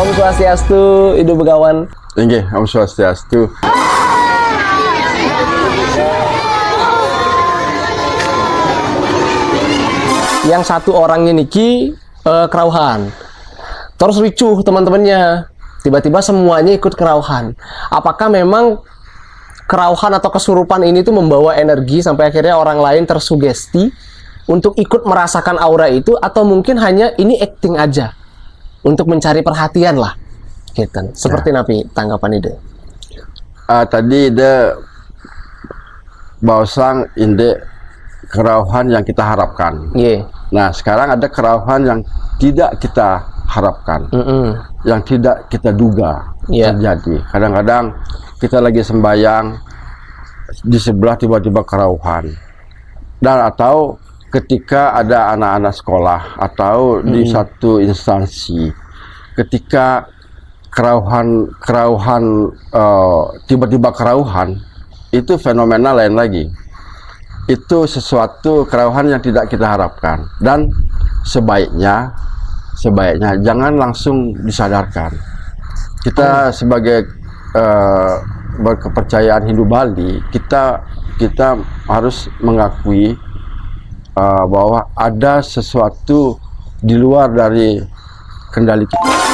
Om Swastiastu, Ibu Begawan. Nggih, Om Swastiastu. Yang satu orangnya niki kerauhan. Terus ricuh teman-temannya. Tiba-tiba semuanya ikut kerauhan. Apakah memang kerauhan atau kesurupan ini tuh membawa energi sampai akhirnya orang lain tersugesti untuk ikut merasakan aura itu, atau mungkin hanya ini acting aja untuk mencari perhatian lah, gitu. Seperti napi tanggapan ide. Tadi ide bahwasang inde kerauhan yang kita harapkan. Yeah. Nah, sekarang ada kerauhan yang tidak kita harapkan, yang tidak kita duga terjadi. Kadang-kadang kita lagi sembahyang, di sebelah tiba-tiba kerauhan, dan atau ketika ada anak-anak sekolah atau di satu instansi, ketika tiba-tiba kerauhan, itu fenomena lain lagi. Itu sesuatu kerauhan yang tidak kita harapkan, dan sebaiknya jangan langsung disadarkan. Kita sebagai berkepercayaan Hindu Bali, kita harus mengakui bahwa ada sesuatu di luar dari kendali kita.